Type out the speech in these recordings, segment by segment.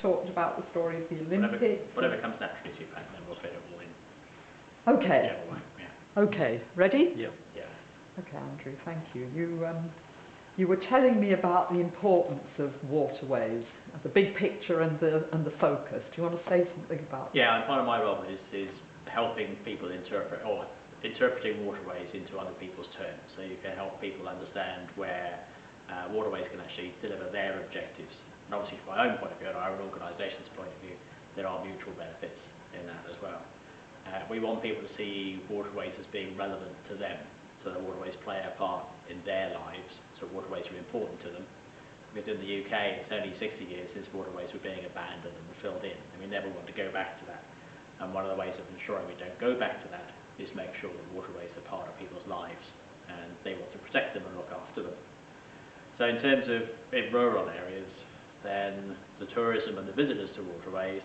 talked about the story of the Olympics. Whatever comes naturally to you, Pat, and then we'll fit it all in. Okay. Yeah, all right, yeah. Okay, ready? Yep. Yeah. Okay, Andrew, thank you. You were telling me about the importance of waterways, the big picture and the focus. Do you want to say something about that? Yeah, and part of my role is helping people interpret, or interpreting waterways into other people's terms, so you can help people understand where waterways can actually deliver their objectives. And obviously from my own point of view and our own organisation's point of view, there are mutual benefits in that as well. We want people to see waterways as being relevant to them, so that waterways play a part in their lives, so waterways are important to them. Because in the UK, it's only 60 years since waterways were being abandoned and filled in, and we never want to go back to that. And one of the ways of ensuring we don't go back to that is make sure that waterways are part of people's lives, and they want to protect them and look after them. So in terms of in rural areas, then the tourism and the visitors to waterways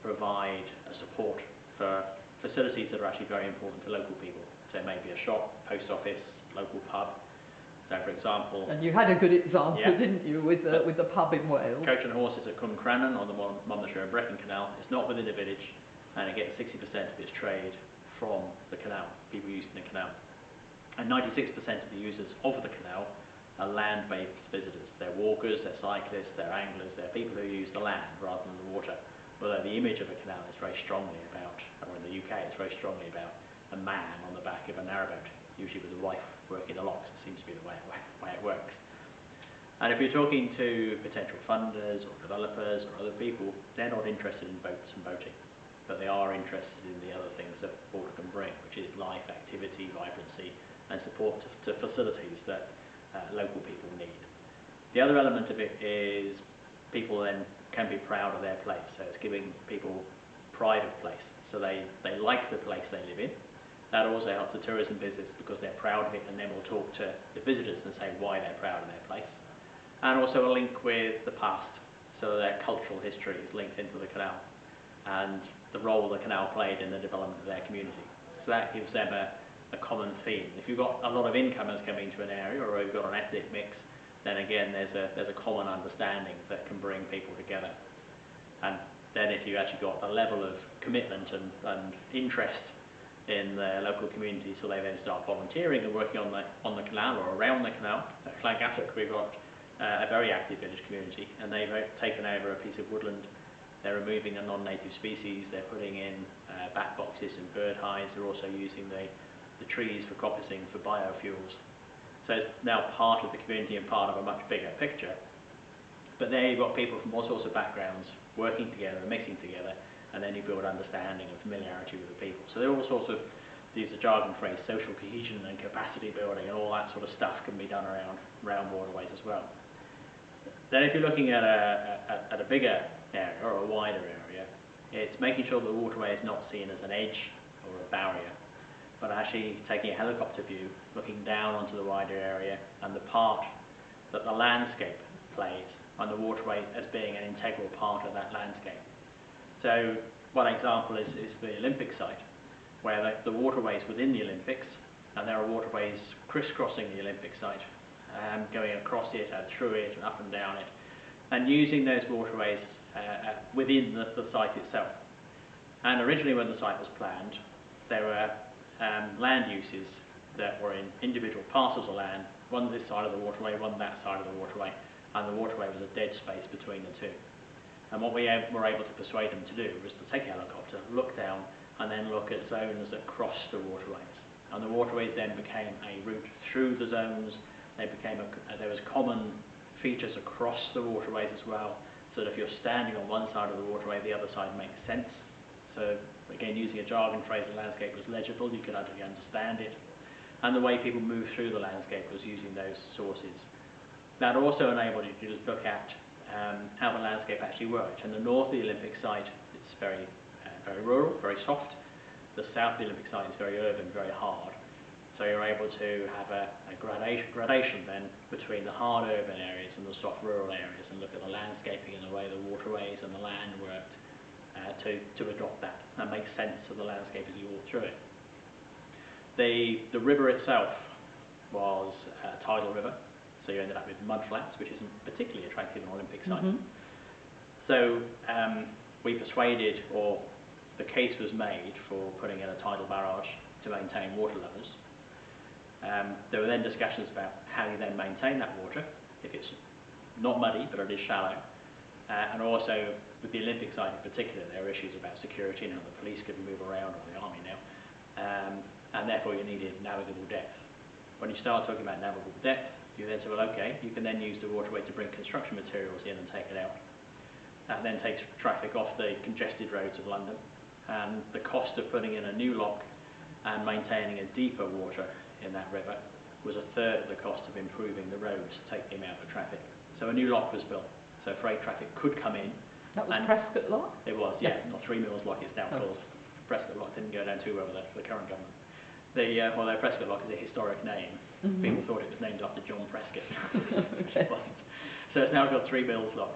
provide a support for facilities that are actually very important to local people. So maybe a shop, post office, local pub. So for example... And you had a good example, yeah, didn't you, with the pub in Wales? Coach and Horses at Cwmcrannon on the Monmouthshire and Brecon Canal. It's not within the village, and it gets 60% of its trade from the canal, people using the canal. And 96% of the users of the canal are land-based visitors. They're walkers, they're cyclists, they're anglers, they're people who use the land rather than the water. Although the image of a canal is very strongly about, or in the UK, it's very strongly about a man on the back of a narrowboat, usually with a wife working the locks. It seems to be the way it works. And if you're talking to potential funders or developers or other people, they're not interested in boats and boating, but they are interested in the other things that water can bring, which is life, activity, vibrancy, and support to facilities that local people need. The other element of it is people then can be proud of their place, so it's giving people pride of place, so they like the place they live in. That also helps the tourism business because they're proud of it, and then we'll talk to the visitors and say why they're proud of their place. And also a link with the past, so their cultural history is linked into the canal and the role the canal played in the development of their community. So that gives them a common theme. If you've got a lot of incomers coming to an area, or you've got an ethnic mix, then again there's a common understanding that can bring people together. And then if you actually got a level of commitment and interest in the local community, so they then start volunteering and working on the canal or around the canal. At Llangaffic we've got a very active village community, and they've taken over a piece of woodland. They're removing a non-native species, they're putting in bat boxes and bird hides, they're also using the trees for coppicing for biofuels. So it's now part of the community and part of a much bigger picture. But there you've got people from all sorts of backgrounds working together and mixing together, and then you build understanding and familiarity with the people. So there are all sorts of, to use the jargon phrase, social cohesion and capacity building, and all that sort of stuff can be done around waterways as well. Then if you're looking at a bigger area or a wider area, it's making sure that the waterway is not seen as an edge or a barrier, but actually taking a helicopter view, looking down onto the wider area and the part that the landscape plays, and the waterway as being an integral part of that landscape. So one example is the Olympic site, where the waterways within the Olympics, and there are waterways crisscrossing the Olympic site, going across it and through it and up and down it, and using those waterways within the site itself. And originally when the site was planned, there were land uses that were in individual parcels of land, one this side of the waterway, one that side of the waterway, and the waterway was a dead space between the two. And what we were able to persuade them to do was to take a helicopter, look down, and then look at zones that crossed the waterways. And the waterways then became a route through the zones. They became there was common features across the waterways as well, so that if you're standing on one side of the waterway, the other side makes sense. So again, using a jargon phrase, the landscape was legible, you could actually understand it. And the way people moved through the landscape was using those sources. That also enabled you to just look at how the landscape actually worked. In the north of the Olympic site, it's very rural, very soft. The south of the Olympic site is very urban, very hard. So you're able to have a gradation then between the hard urban areas and the soft rural areas, and look at the landscaping and the way the waterways and the land worked to adopt that and make sense of the landscape as you walk through it. The river itself was a tidal river, so you ended up with mud flats, which isn't particularly attractive on an Olympic site. So we persuaded, or the case was made for putting in a tidal barrage to maintain water levels. There were then discussions about how you then maintain that water, if it's not muddy but it is shallow. And also, with the Olympic side in particular, there are issues about security and how the police could move around, or the army now, and therefore you needed navigable depth. When you start talking about navigable depth, you then say, well, okay, you can then use the waterway to bring construction materials in and take it out. That then takes traffic off the congested roads of London, and the cost of putting in a new lock and maintaining a deeper water in that river was a third of the cost of improving the roads to take the amount of traffic. So a new lock was built, so freight traffic could come in. That was Prescott Lock? It was, yeah, not 3 Mills Lock, it's now called. Prescott Lock didn't go down too well with the current government. Although Prescott Lock is a historic name, people thought it was named after John Prescott. Okay. It wasn't. So it's now got 3 Mills Lock.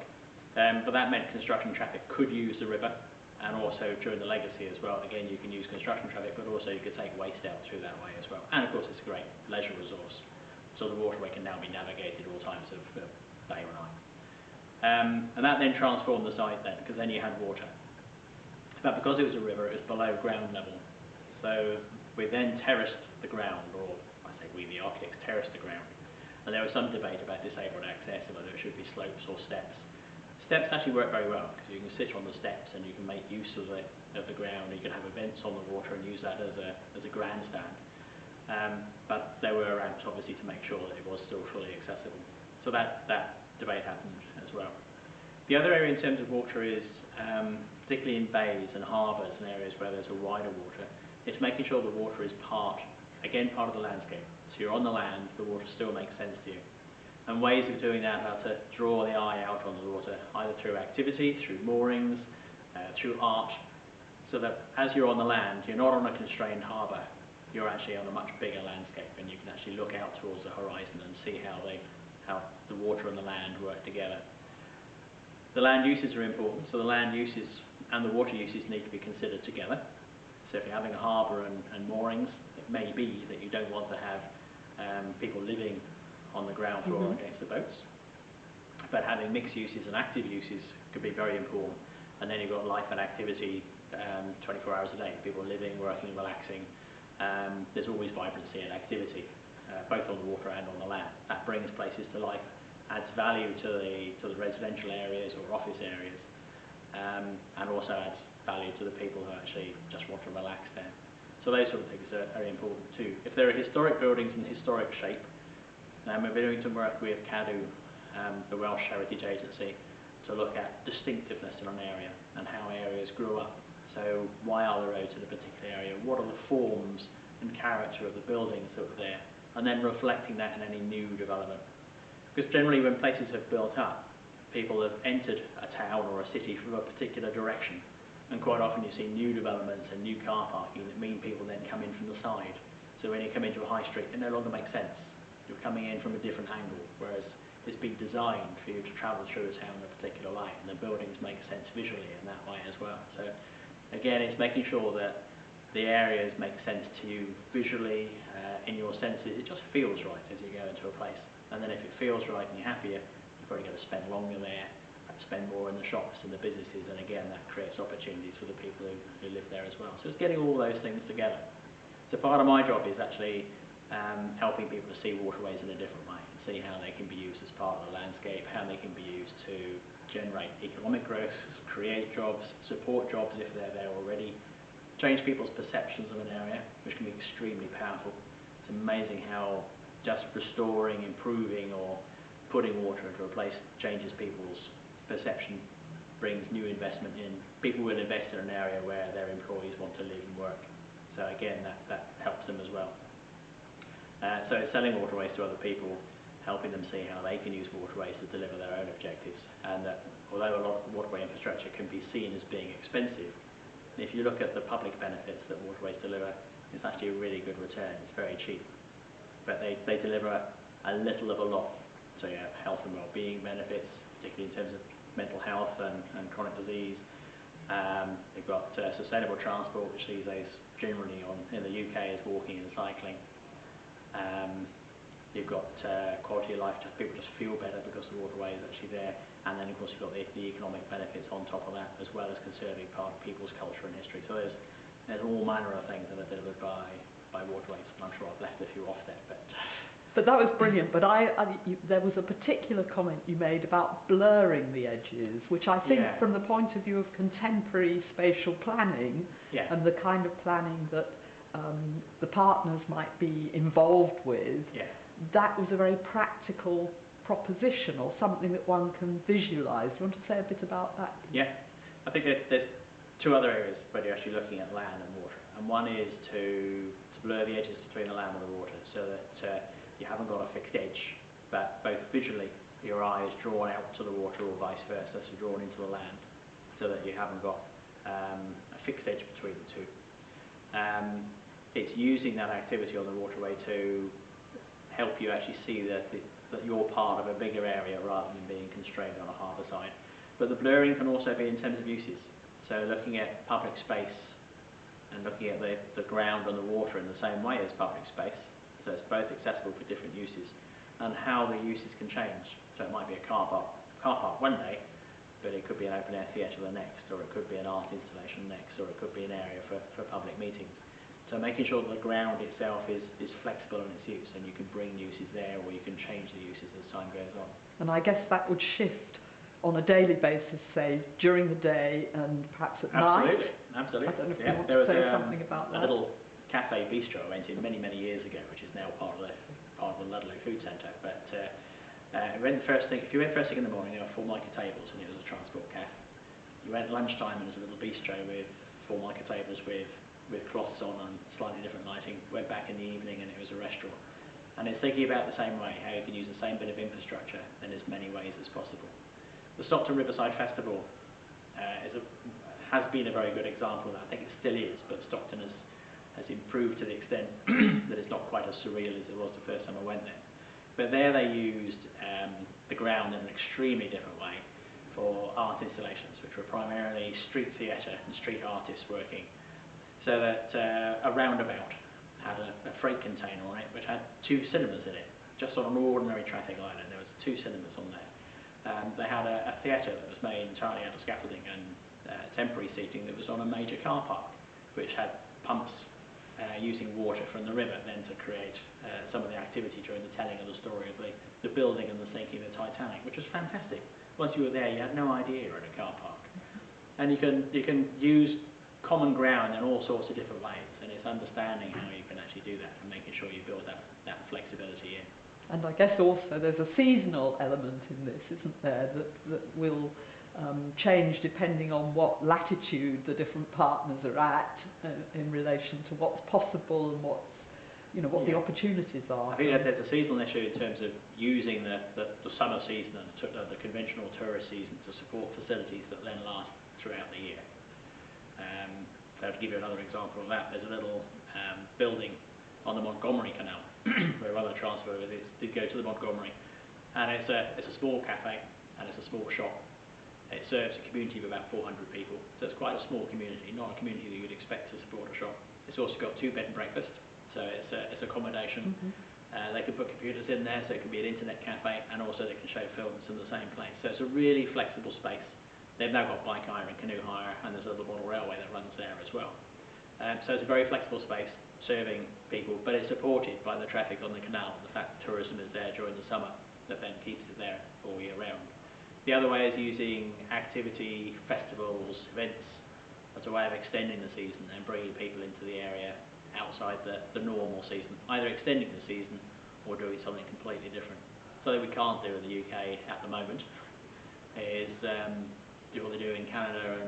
But that meant construction traffic could use the river, and also during the legacy as well. Again, you can use construction traffic, but also you could take waste out through that way as well. And of course, it's a great leisure resource. So the waterway can now be navigated all times of day or night. And that then transformed the site then, because then you had water. But because it was a river, it was below ground level. So we then terraced the ground, or I say we, the architects, terraced the ground. And there was some debate about disabled access, and whether it should be slopes or steps. Steps actually work very well, because you can sit on the steps and you can make use of the ground. You can have events on the water and use that as a grandstand. But there were ramps, obviously, to make sure that it was still fully accessible. So that debate happened as well. The other area in terms of water is, particularly in bays and harbours and areas where there's a wider water, it's making sure the water is part of the landscape. So you're on the land, the water still makes sense to you. And ways of doing that are to draw the eye out on the water, either through activity, through moorings, through art, so that as you're on the land, you're not on a constrained harbour, you're actually on a much bigger landscape, and you can actually look out towards the horizon and see how the water and the land work together. The land uses are important, so the land uses and the water uses need to be considered together. So if you're having a harbour and moorings, it may be that you don't want to have people living on the ground floor against the boats. But having mixed uses and active uses could be very important. And then you've got life and activity 24 hours a day. People living, working, relaxing. There's always vibrancy and activity, both on the water and on the land. That brings places to life, adds value to the residential areas or office areas, and also adds value to the people who actually just want to relax there. So those sort of things are very important too. If there are historic buildings in historic shape, we're doing some work with CADU, the Welsh Heritage Agency, to look at distinctiveness in an area and how areas grew up. So why are the roads in a particular area? What are the forms and character of the buildings that were there? And then reflecting that in any new development. Because generally when places have built up, people have entered a town or a city from a particular direction. And quite often you see new developments and new car parking that mean people then come in from the side. So when you come into a high street, it no longer makes sense. You're coming in from a different angle, whereas it's been designed for you to travel through a town in a particular way, and the buildings make sense visually in that way as well. So again, it's making sure that the areas make sense to you visually, in your senses. It just feels right as you go into a place. And then if it feels right and you're happier, you're probably going to spend longer there, spend more in the shops and the businesses, and again, that creates opportunities for the people who live there as well. So it's getting all those things together. So part of my job is actually helping people to see waterways in a different way, and see how they can be used as part of the landscape, how they can be used to generate economic growth, create jobs, support jobs if they're there already, change people's perceptions of an area, which can be extremely powerful. It's amazing how just restoring, improving, or putting water into a place changes people's perception, brings new investment in. People will invest in an area where their employees want to live and work. So again, that helps them as well. So it's selling waterways to other people, helping them see how they can use waterways to deliver their own objectives. And that although a lot of waterway infrastructure can be seen as being expensive, if you look at the public benefits that waterways deliver, it's actually a really good return. It's very cheap. But they deliver a little of a lot. So you have health and well-being benefits, particularly in terms of mental health and chronic disease. You've got sustainable transport, which these days generally in the UK is walking and cycling. You've got quality of life, just people just feel better because the waterway is actually there, and then of course you've got the economic benefits on top of that, as well as conserving part of people's culture and history. So there's all manner of things that are delivered by waterways, and I'm sure I've left a few off there, But that was brilliant. But there was a particular comment you made about blurring the edges, which I think, from the point of view of contemporary spatial planning and the kind of planning that the partners might be involved with, that was a very practical proposition, or something that one can visualise. Do you want to say a bit about that? Yeah, I think there's two other areas where you're actually looking at land and water, and one is to blur the edges between the land and the water, so that you haven't got a fixed edge, but both visually your eye is drawn out to the water or vice versa, so drawn into the land, so that you haven't got a fixed edge between the two. It's using that activity on the waterway to help you actually see that you're part of a bigger area rather than being constrained on a harbour side. But the blurring can also be in terms of uses. So looking at public space and looking at the ground and the water in the same way as public space, so it's both accessible for different uses, and how the uses can change. So it might be a car park one day, but it could be an open air theatre the next, or it could be an art installation next, or it could be an area for public meetings. So making sure that the ground itself is flexible in its use, and you can bring uses there, or you can change the uses as time goes on. And I guess that would shift on a daily basis, say during the day and perhaps at night. Absolutely. I don't know if you want to say something about that. A little cafe bistro I went in many years ago, which is now part of the Ludlow Food Centre. But if you went first thing in the morning, there were Formica tables, and it was a transport cafe. You went at lunchtime, and it was a little bistro with Formica tables with cloths on and slightly different lighting. Went back in the evening, and it was a restaurant. And it's thinking about the same way, how you can use the same bit of infrastructure in as many ways as possible. The Stockton Riverside Festival has been a very good example of that. I think it still is, but Stockton has improved to the extent that it's not quite as surreal as it was the first time I went there. But there they used the ground in an extremely different way for art installations, which were primarily street theatre and street artists working. So that a roundabout had a freight container on it, which had two cinemas in it, just on an ordinary traffic island. There was two cinemas on there. They had a theatre that was made entirely out of scaffolding and temporary seating that was on a major car park, which had pumps using water from the river then to create some of the activity during the telling of the story of the building and the sinking of the Titanic, which was fantastic. Once you were there, you had no idea you were in a car park. And you can use common ground in all sorts of different ways, and it's understanding how you can actually do that and making sure you build that flexibility in. And I guess also there's a seasonal element in this, isn't there, that will change depending on what latitude the different partners are at in relation to what's possible and what the opportunities are. I think that there's a seasonal issue in terms of using the summer season and the conventional tourist season to support facilities that then last throughout the year. So to give you another example of that, there's a little building on the Montgomery Canal where other transfer visits did go to the Montgomery, and it's a small cafe and it's a small shop. It serves a community of about 400 people, so it's quite a small community, not a community that you'd expect to support a shop. It's also got 2 bed and breakfast, so it's accommodation. They can put computers in there, so it can be an internet cafe, and also they can show films in the same place. So it's a really flexible space. They've now got bike hire and canoe hire, and there's a little model railway that runs there as well. So it's a very flexible space, serving people, but it's supported by the traffic on the canal, the fact that tourism is there during the summer, that then keeps it there all year round. The other way is using activity, festivals, events as a way of extending the season and bringing people into the area outside the normal season, either extending the season or doing something completely different. Something we can't do in the UK at the moment is do what they do in Canada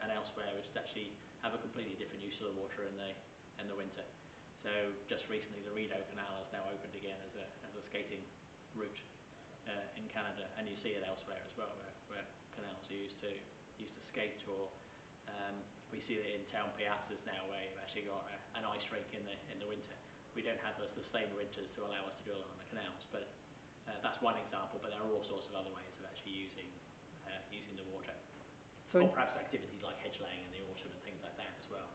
and elsewhere, which is actually have a completely different use of the water in the winter. So just recently the Rideau Canal has now opened again as a skating route in Canada, and you see it elsewhere as well, where canals are used to skate, or we see it in town piazzas now, where you've actually got an ice rink in the winter. We don't have the sustained winters to allow us to do it on the canals, but that's one example. But there are all sorts of other ways of actually using the water, or perhaps activities like hedge laying in the autumn and things like that as well,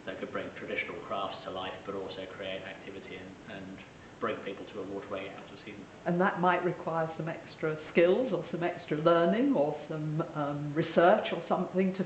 that could bring traditional crafts to life, but also create activity and bring people to a waterway out of season. And that might require some extra skills or some extra learning or some research or something to